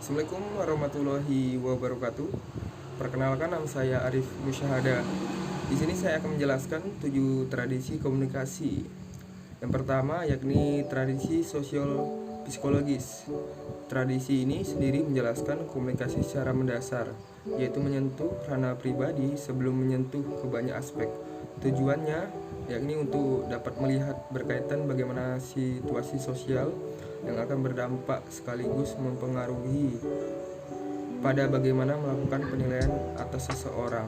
Assalamualaikum warahmatullahi wabarakatuh. Perkenalkan, nama saya Arif Musyahada. Di sini saya akan menjelaskan 7 tradisi komunikasi. Yang pertama yakni tradisi sosial psikologis. Tradisi ini sendiri menjelaskan komunikasi secara mendasar, yaitu menyentuh ranah pribadi sebelum menyentuh ke banyak aspek. Tujuannya yakni untuk dapat melihat berkaitan bagaimana situasi sosial yang akan berdampak sekaligus mempengaruhi pada bagaimana melakukan penilaian atas seseorang,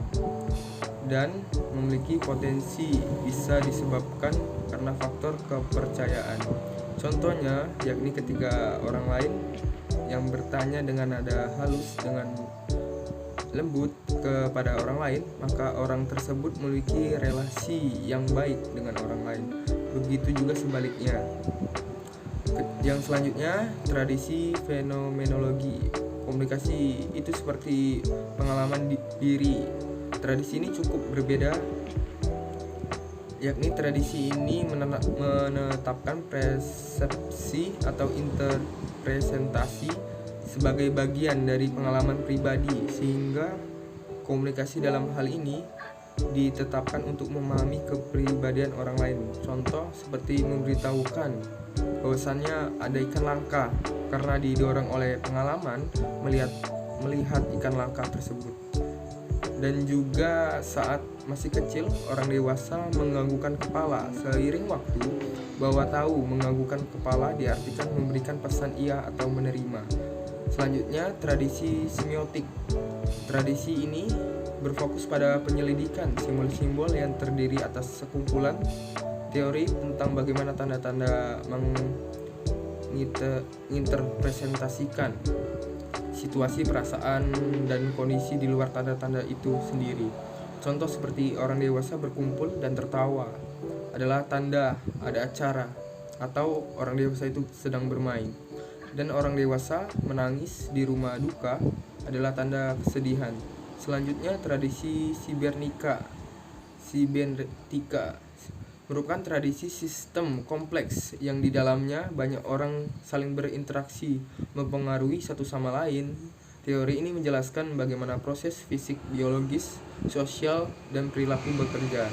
dan memiliki potensi bisa disebabkan karena faktor kepercayaan. Contohnya yakni ketika orang lain yang bertanya dengan nada halus dengan lembut kepada orang lain, maka orang tersebut memiliki relasi yang baik dengan orang lain. Begitu juga sebaliknya. Yang selanjutnya, tradisi fenomenologi. Komunikasi itu seperti pengalaman diri. Tradisi ini cukup berbeda, yakni tradisi ini menetapkan persepsi atau interpresentasi sebagai bagian dari pengalaman pribadi, sehingga komunikasi dalam hal ini ditetapkan untuk memahami kepribadian orang lain. Contoh seperti memberitahukan bahwasannya ada ikan langka karena didorong oleh pengalaman melihat ikan langka tersebut. Dan juga saat masih kecil, orang dewasa menganggukkan kepala. Seiring waktu, bahwa tahu menganggukkan kepala diartikan memberikan pesan iya atau menerima. Selanjutnya, tradisi semiotik. Tradisi ini berfokus pada penyelidikan simbol-simbol yang terdiri atas sekumpulan teori tentang bagaimana tanda-tanda menginterpresentasikan situasi, perasaan, dan kondisi di luar tanda-tanda itu sendiri. Contoh seperti orang dewasa berkumpul dan tertawa adalah tanda ada acara, atau orang dewasa itu sedang bermain. Dan orang dewasa menangis di rumah duka adalah tanda kesedihan. Selanjutnya, tradisi sibernetika merupakan tradisi sistem kompleks yang di dalamnya banyak orang saling berinteraksi, mempengaruhi satu sama lain. Teori ini menjelaskan bagaimana proses fisik, biologis, sosial, dan perilaku bekerja.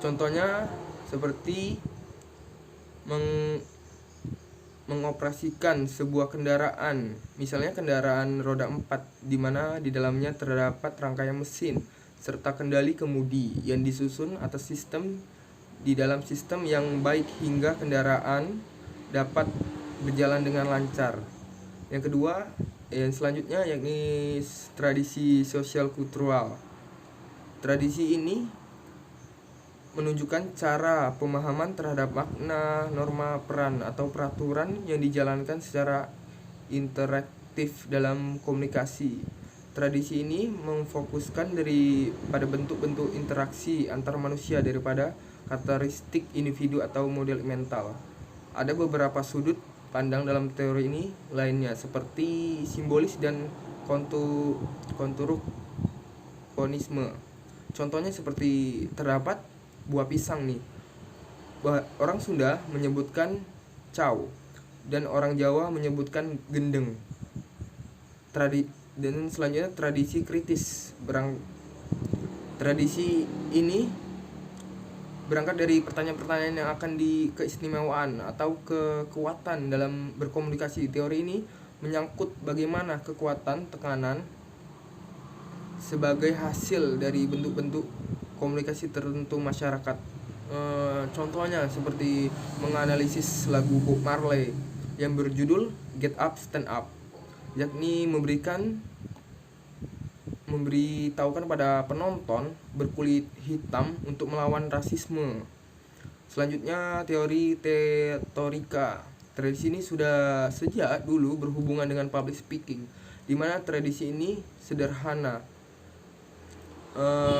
Contohnya seperti mengoperasikan sebuah kendaraan, misalnya kendaraan roda 4, di mana di dalamnya terdapat rangkaian mesin serta kendali kemudi yang disusun atas sistem di dalam sistem yang baik hingga kendaraan dapat berjalan dengan lancar. Yang kedua, yang selanjutnya yakni tradisi sosial kultural. Tradisi ini menunjukkan cara pemahaman terhadap makna, norma, peran, atau peraturan yang dijalankan secara interaktif dalam komunikasi. Tradisi ini memfokuskan pada bentuk-bentuk interaksi antar manusia daripada karakteristik individu atau model mental. Ada beberapa sudut pandang dalam teori ini lainnya, seperti simbolis dan konturuponisme. Contohnya seperti terdapat buah pisang nih. Orang Sunda menyebutkan caw dan orang Jawa menyebutkan gendeng. Dan selanjutnya tradisi kritis. Tradisi ini berangkat dari pertanyaan-pertanyaan yang akan keistimewaan atau kekuatan dalam berkomunikasi. Teori ini menyangkut bagaimana kekuatan tekanan sebagai hasil dari bentuk-bentuk komunikasi tertentu masyarakat. Contohnya seperti menganalisis lagu Bob Marley yang berjudul Get Up Stand Up, yakni memberitahukan pada penonton berkulit hitam untuk melawan rasisme. Selanjutnya, teori retorika. Tradisi ini sudah sejak dulu berhubungan dengan public speaking, di mana tradisi ini sederhana.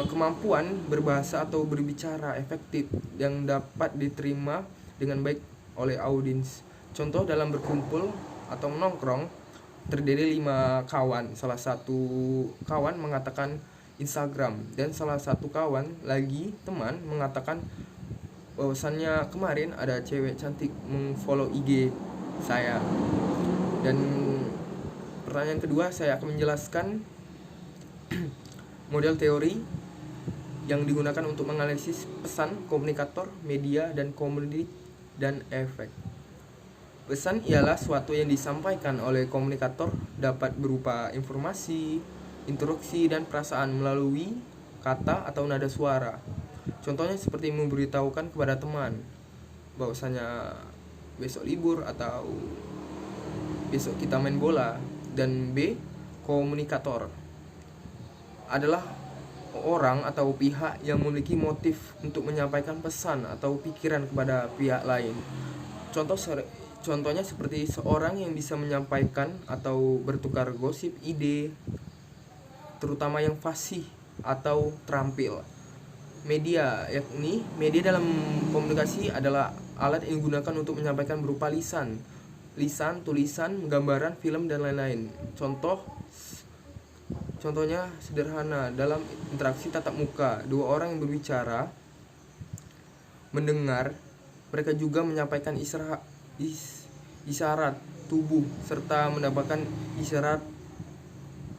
Kemampuan berbahasa atau berbicara efektif yang dapat diterima dengan baik oleh audiens. Contoh dalam berkumpul atau menongkrong terdiri 5 kawan. Salah satu kawan mengatakan Instagram dan salah satu kawan lagi teman mengatakan bahwasannya kemarin ada cewek cantik mengfollow IG saya. Dan pertanyaan kedua, saya akan menjelaskan model teori yang digunakan untuk menganalisis pesan, komunikator, media, dan komoditi dan efek. Pesan ialah suatu yang disampaikan oleh komunikator, dapat berupa informasi, instruksi, dan perasaan melalui kata atau nada suara. Contohnya seperti memberitahukan kepada teman bahwasanya besok libur atau besok kita main bola. Dan B, komunikator adalah orang atau pihak yang memiliki motif untuk menyampaikan pesan atau pikiran kepada pihak lain. Contohnya seperti seorang yang bisa menyampaikan atau bertukar gosip, ide, terutama yang fasih atau terampil. Media, yakni media dalam komunikasi adalah alat yang digunakan untuk menyampaikan berupa lisan, tulisan, gambaran, film, dan lain-lain. Contohnya sederhana, dalam interaksi tatap muka, dua orang yang berbicara, mendengar, mereka juga menyampaikan isyarat tubuh serta mendapatkan isyarat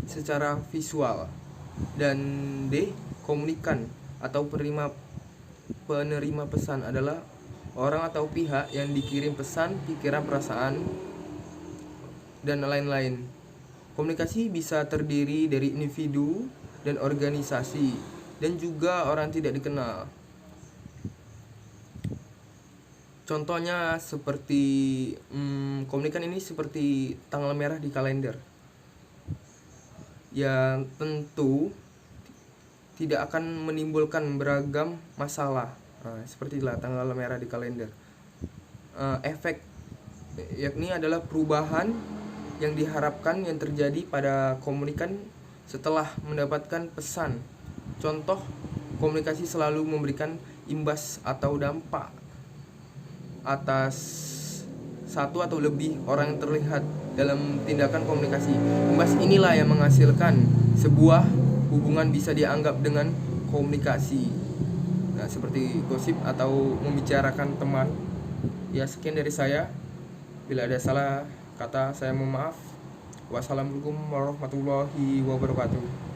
secara visual. Dan D, komunikan atau penerima pesan adalah orang atau pihak yang dikirim pesan, pikiran, perasaan, dan lain-lain. Komunikasi bisa terdiri dari individu dan organisasi, dan juga orang tidak dikenal. Contohnya seperti komunikan ini seperti tanggal merah di kalender, yang tentu tidak akan menimbulkan beragam masalah. Seperti itulah tanggal merah di kalender. Efek, yakni adalah perubahan yang diharapkan yang terjadi pada komunikan setelah mendapatkan pesan. Contoh, komunikasi selalu memberikan imbas atau dampak atas satu atau lebih orang yang terlihat dalam tindakan komunikasi. Imbas inilah yang menghasilkan sebuah hubungan bisa dianggap dengan komunikasi. Nah, seperti gosip atau membicarakan teman. Ya, sekian dari saya. Bila ada salah kata, saya mohon maaf. Wassalamualaikum warahmatullahi wabarakatuh.